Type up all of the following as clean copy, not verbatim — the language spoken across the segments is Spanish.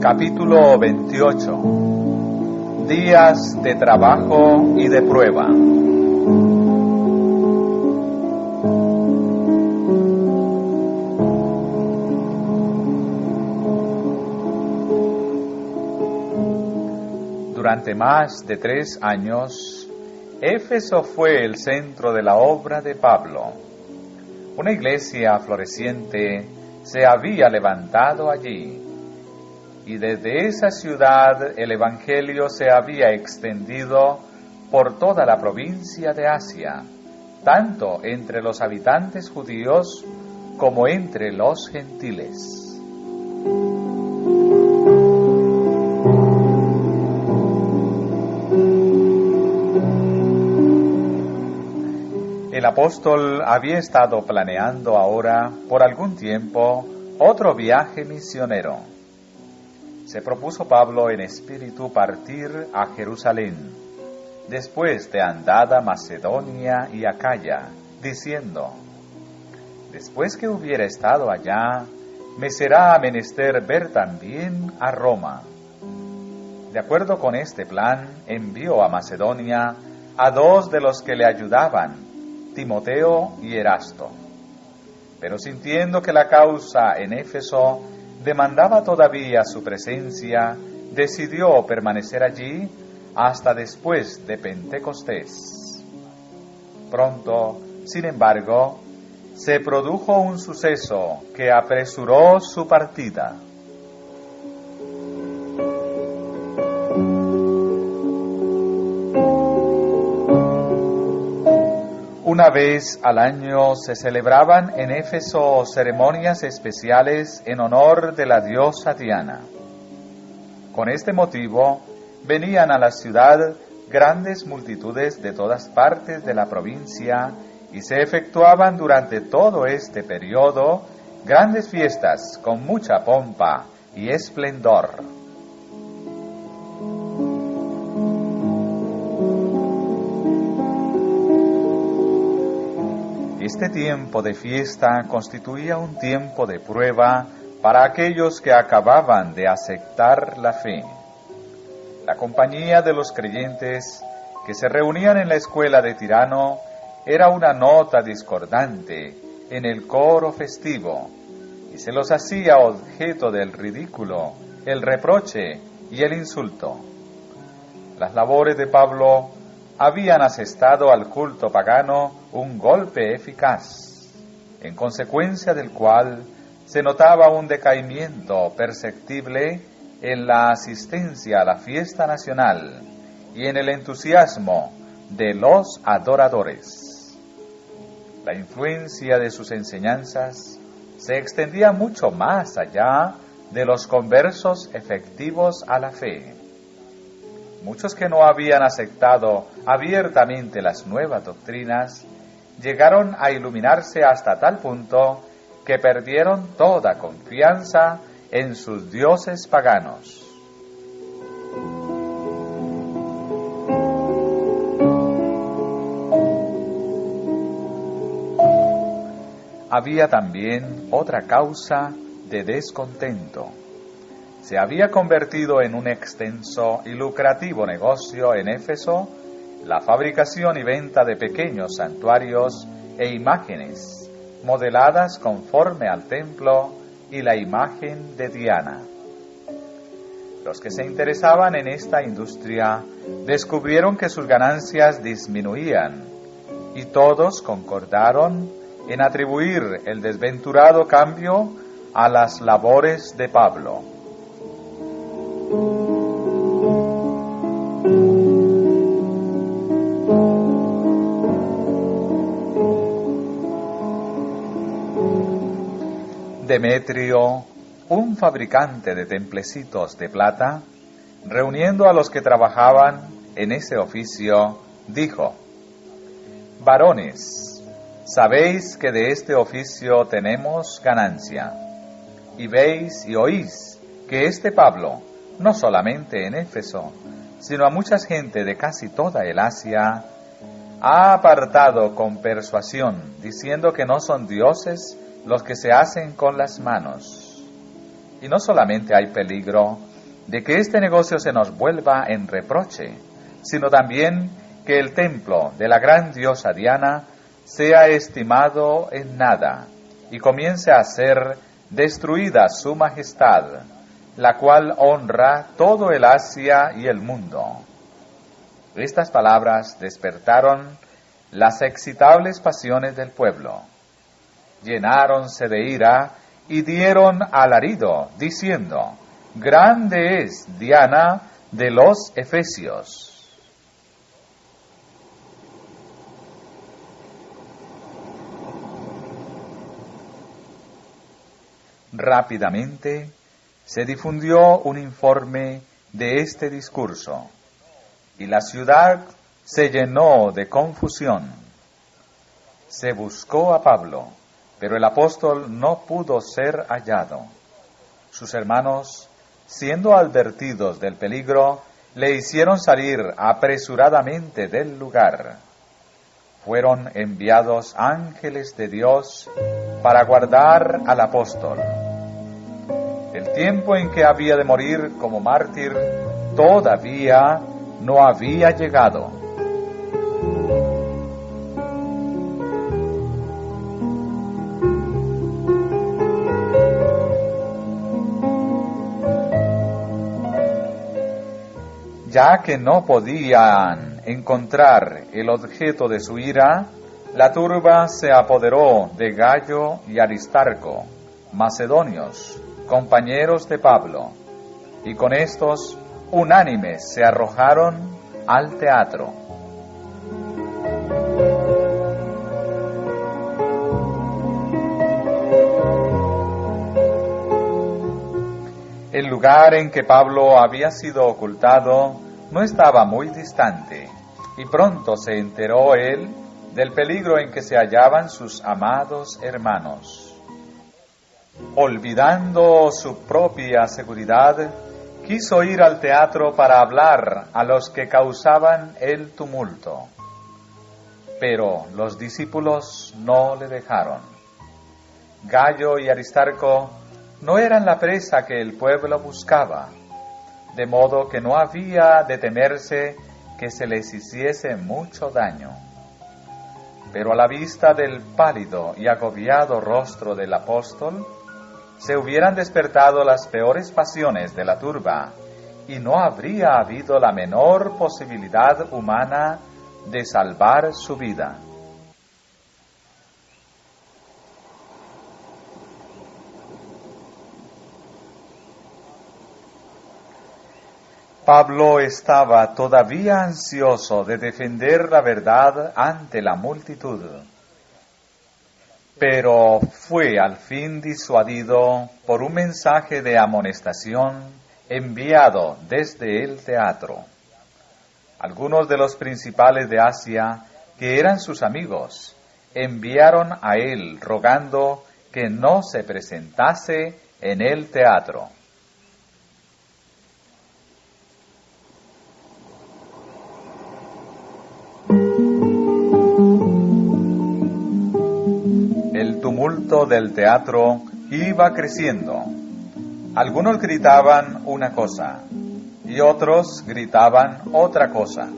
Capítulo 28. Días de trabajo y de prueba. Durante más de 3 años, Éfeso fue el centro de la obra de Pablo. Una iglesia floreciente se había levantado allí, y desde esa ciudad el Evangelio se había extendido por toda la provincia de Asia, tanto entre los habitantes judíos como entre los gentiles. El apóstol había estado planeando ahora, por algún tiempo, otro viaje misionero. Se propuso Pablo en espíritu partir a Jerusalén, después de andada Macedonia y Acaya, diciendo: después que hubiera estado allá, me será menester ver también a Roma. De acuerdo con este plan, envió a Macedonia a 2 de los que le ayudaban, Timoteo y Erasto. Pero sintiendo que la causa en Éfeso demandaba todavía su presencia, decidió permanecer allí hasta después de Pentecostés. Pronto, sin embargo, se produjo un suceso que apresuró su partida. Una vez al año se celebraban en Éfeso ceremonias especiales en honor de la diosa Diana. Con este motivo, venían a la ciudad grandes multitudes de todas partes de la provincia y se efectuaban durante todo este periodo grandes fiestas con mucha pompa y esplendor. Este tiempo de fiesta constituía un tiempo de prueba para aquellos que acababan de aceptar la fe. La compañía de los creyentes que se reunían en la escuela de Tirano era una nota discordante en el coro festivo, y se los hacía objeto del ridículo, el reproche y el insulto. Las labores de Pablo habían asestado al culto pagano un golpe eficaz, en consecuencia del cual se notaba un decaimiento perceptible en la asistencia a la fiesta nacional y en el entusiasmo de los adoradores. La influencia de sus enseñanzas se extendía mucho más allá de los conversos efectivos a la fe. Muchos que no habían aceptado abiertamente las nuevas doctrinas llegaron a iluminarse hasta tal punto que perdieron toda confianza en sus dioses paganos. Había también otra causa de descontento. Se había convertido en un extenso y lucrativo negocio en Éfeso la fabricación y venta de pequeños santuarios e imágenes modeladas conforme al templo y la imagen de Diana. Los que se interesaban en esta industria descubrieron que sus ganancias disminuían y todos concordaron en atribuir el desventurado cambio a las labores de Pablo. Demetrio, un fabricante de templecitos de plata, reuniendo a los que trabajaban en ese oficio, dijo: varones, sabéis que de este oficio tenemos ganancia, y veis y oís que este Pablo, no solamente en Éfeso, sino a mucha gente de casi toda el Asia, ha apartado con persuasión, diciendo que no son dioses los que se hacen con las manos. Y no solamente hay peligro, de que este negocio se nos vuelva en reproche, sino también que el templo de la gran diosa Diana sea estimado en nada y comience a ser destruida su majestad, la cual honra todo el Asia y el mundo. Estas palabras despertaron las excitables pasiones del pueblo. Llenáronse de ira y dieron alarido, diciendo: Grande es Diana de los Efesios. Rápidamente se difundió un informe de este discurso, y la ciudad se llenó de confusión. Se buscó a Pablo, pero el apóstol no pudo ser hallado. Sus hermanos, siendo advertidos del peligro, le hicieron salir apresuradamente del lugar. Fueron enviados ángeles de Dios para guardar al apóstol. El tiempo en que había de morir como mártir todavía no había llegado. Ya que no podían encontrar el objeto de su ira, la turba se apoderó de Gayo y Aristarco, macedonios, compañeros de Pablo, y con estos unánimes se arrojaron al teatro. El lugar en que Pablo había sido ocultado no estaba muy distante, y pronto se enteró él del peligro en que se hallaban sus amados hermanos. Olvidando su propia seguridad, quiso ir al teatro para hablar a los que causaban el tumulto. Pero los discípulos no le dejaron. Gayo y Aristarco no eran la presa que el pueblo buscaba, de modo que no había de temerse que se les hiciese mucho daño. Pero a la vista del pálido y agobiado rostro del apóstol, se hubieran despertado las peores pasiones de la turba, y no habría habido la menor posibilidad humana de salvar su vida. Pablo estaba todavía ansioso de defender la verdad ante la multitud, pero fue al fin disuadido por un mensaje de amonestación enviado desde el teatro. Algunos de los principales de Asia, que eran sus amigos, enviaron a él rogando que no se presentase en el teatro. El tumulto del teatro iba creciendo. Algunos gritaban una cosa y otros gritaban otra cosa,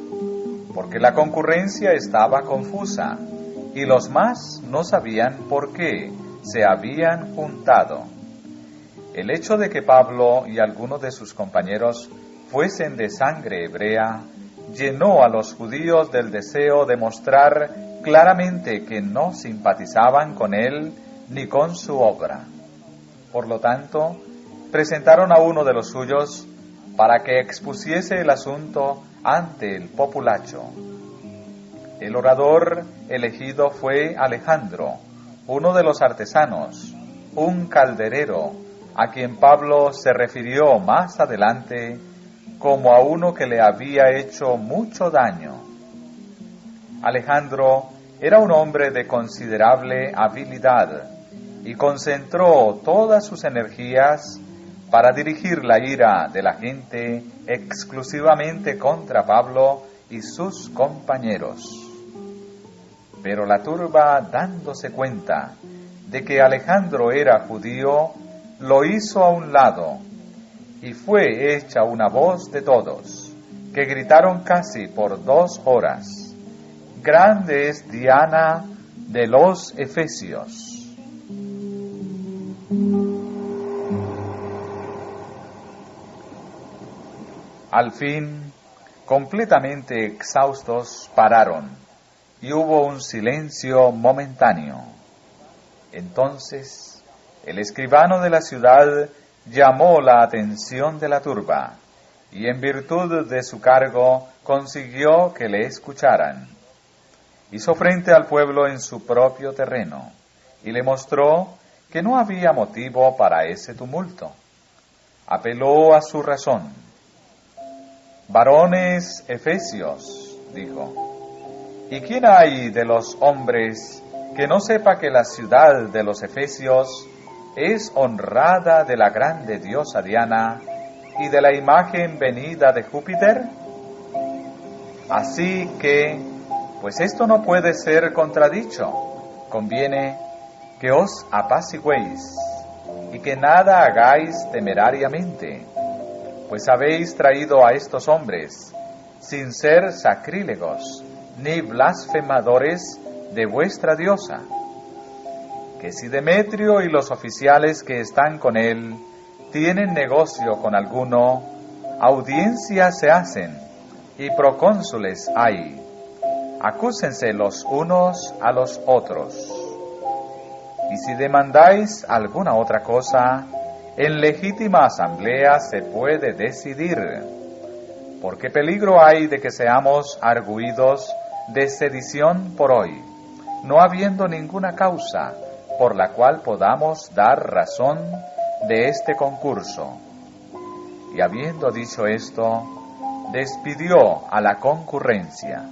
porque la concurrencia estaba confusa y los más no sabían por qué se habían juntado. El hecho de que Pablo y algunos de sus compañeros fuesen de sangre hebrea llenó a los judíos del deseo de mostrar claramente que no simpatizaban con él ni con su obra. Por lo tanto, presentaron a uno de los suyos para que expusiese el asunto ante el populacho. El orador elegido fue Alejandro, uno de los artesanos, un calderero, a quien Pablo se refirió más adelante como a uno que le había hecho mucho daño. Alejandro era un hombre de considerable habilidad y concentró todas sus energías para dirigir la ira de la gente exclusivamente contra Pablo y sus compañeros. Pero la turba, dándose cuenta de que Alejandro era judío, lo hizo a un lado y fue hecha una voz de todos, que gritaron casi por 2 horas: «Grande es Diana de los Efesios». Al fin, completamente exhaustos, pararon, y hubo un silencio momentáneo. Entonces, el escribano de la ciudad llamó la atención de la turba, y en virtud de su cargo consiguió que le escucharan. Hizo frente al pueblo en su propio terreno, y le mostró que no había motivo para ese tumulto. Apeló a su razón. «Varones efesios», dijo, «¿y quién hay de los hombres que no sepa que la ciudad de los efesios es honrada de la grande diosa Diana y de la imagen venida de Júpiter? Así que, pues esto no puede ser contradicho, conviene que os apaciguéis y que nada hagáis temerariamente, pues habéis traído a estos hombres, sin ser sacrílegos ni blasfemadores de vuestra diosa, que si Demetrio y los oficiales que están con él tienen negocio con alguno, audiencias se hacen y procónsules hay. Acúsense los unos a los otros. Y si demandáis alguna otra cosa, en legítima asamblea se puede decidir, porque peligro hay de que seamos arguidos de sedición por hoy, no habiendo ninguna causa por la cual podamos dar razón de este concurso. Y habiendo dicho esto, despidió a la concurrencia.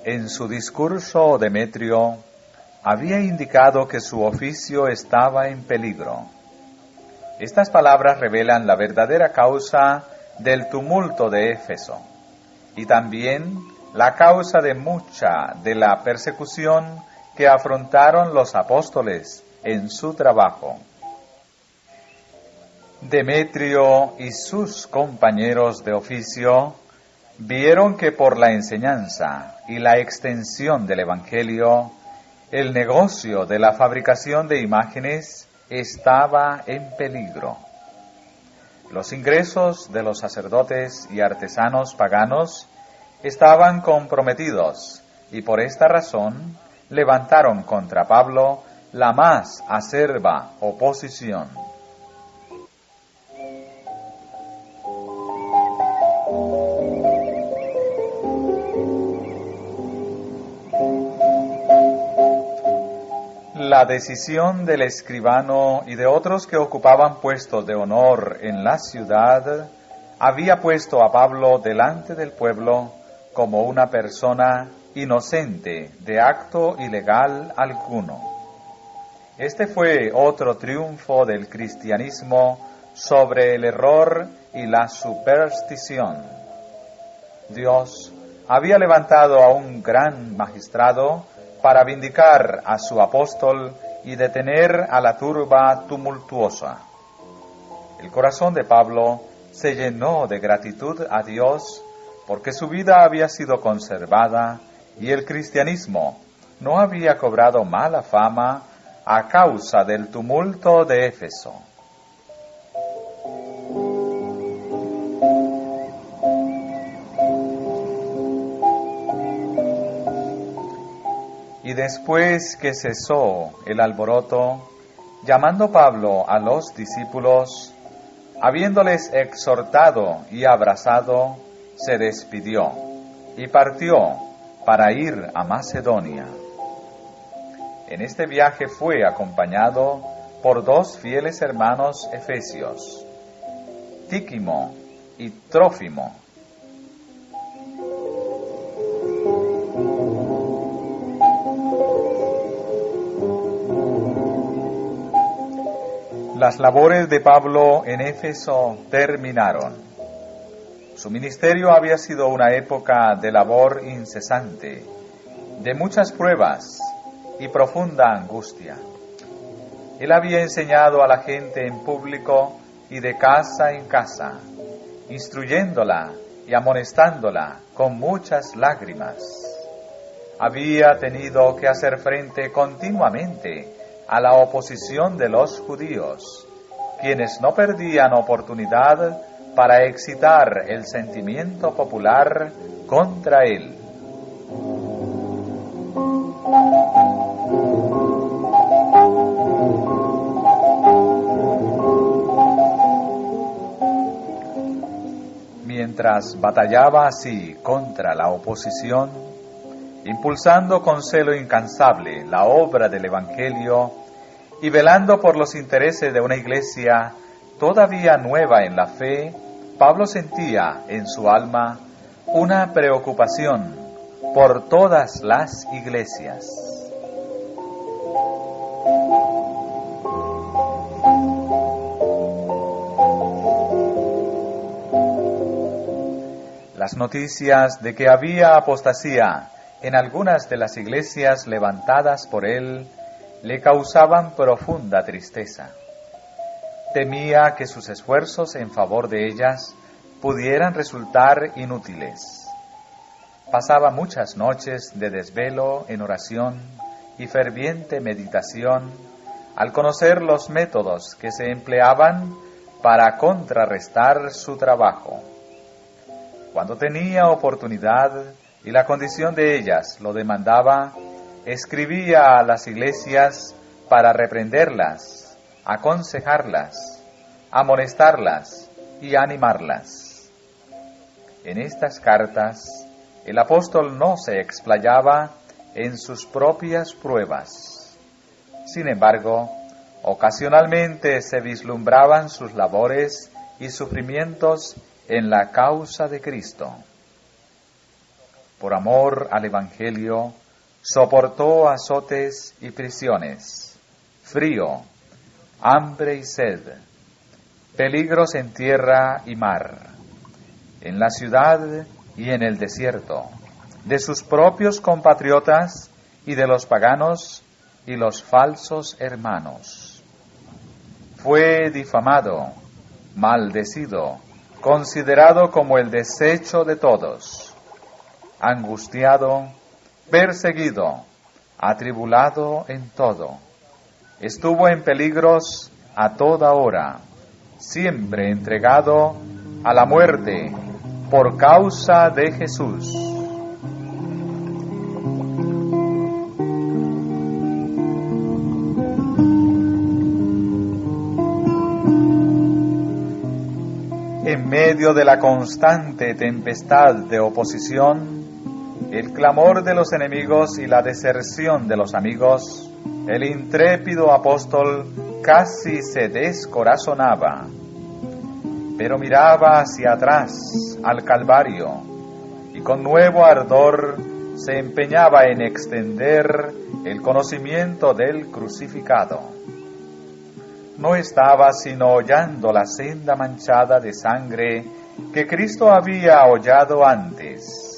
En su discurso, Demetrio había indicado que su oficio estaba en peligro. Estas palabras revelan la verdadera causa del tumulto de Éfeso y también la causa de mucha de la persecución que afrontaron los apóstoles en su trabajo. Demetrio y sus compañeros de oficio vieron que por la enseñanza y la extensión del Evangelio, el negocio de la fabricación de imágenes estaba en peligro. Los ingresos de los sacerdotes y artesanos paganos estaban comprometidos y por esta razón levantaron contra Pablo la más acerba oposición. La decisión del escribano y de otros que ocupaban puestos de honor en la ciudad había puesto a Pablo delante del pueblo como una persona inocente de acto ilegal alguno. Este fue otro triunfo del cristianismo sobre el error y la superstición. Dios había levantado a un gran magistrado para vindicar a su apóstol y detener a la turba tumultuosa. El corazón de Pablo se llenó de gratitud a Dios porque su vida había sido conservada y el cristianismo no había cobrado mala fama a causa del tumulto de Éfeso. Y después que cesó el alboroto, llamando Pablo a los discípulos, habiéndoles exhortado y abrazado, se despidió y partió para ir a Macedonia. En este viaje fue acompañado por 2 fieles hermanos efesios, Tíquimo y Trófimo. Las labores de Pablo en Éfeso terminaron. Su ministerio había sido una época de labor incesante, de muchas pruebas y profunda angustia. Él había enseñado a la gente en público y de casa en casa, instruyéndola y amonestándola con muchas lágrimas. Había tenido que hacer frente continuamente a la oposición de los judíos, quienes no perdían oportunidad para excitar el sentimiento popular contra él. Mientras batallaba así contra la oposición, impulsando con celo incansable la obra del Evangelio y velando por los intereses de una iglesia todavía nueva en la fe, Pablo sentía en su alma una preocupación por todas las iglesias. Las noticias de que había apostasía en algunas de las iglesias levantadas por él le causaban profunda tristeza. Temía que sus esfuerzos en favor de ellas pudieran resultar inútiles. Pasaba muchas noches de desvelo en oración y ferviente meditación al conocer los métodos que se empleaban para contrarrestar su trabajo. Cuando tenía oportunidad y la condición de ellas lo demandaba, escribía a las iglesias para reprenderlas, aconsejarlas, amonestarlas y animarlas. En estas cartas, el apóstol no se explayaba en sus propias pruebas. Sin embargo, ocasionalmente se vislumbraban sus labores y sufrimientos en la causa de Cristo. Por amor al Evangelio, soportó azotes y prisiones, frío, hambre y sed, peligros en tierra y mar, en la ciudad y en el desierto, de sus propios compatriotas y de los paganos y los falsos hermanos. Fue difamado, maldecido, considerado como el desecho de todos, angustiado, perseguido, atribulado en todo. Estuvo en peligros a toda hora, siempre entregado a la muerte por causa de Jesús. En medio de la constante tempestad de oposición, el clamor de los enemigos y la deserción de los amigos, el intrépido apóstol casi se descorazonaba, pero miraba hacia atrás al Calvario y con nuevo ardor se empeñaba en extender el conocimiento del crucificado. No estaba sino hollando la senda manchada de sangre que Cristo había hollado antes.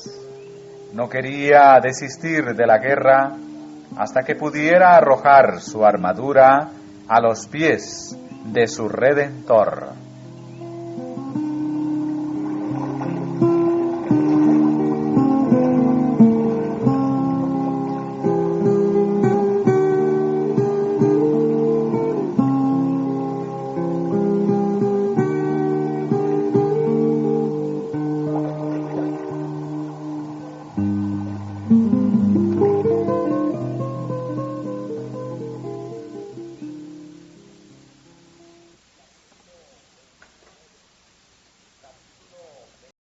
No quería desistir de la guerra hasta que pudiera arrojar su armadura a los pies de su Redentor.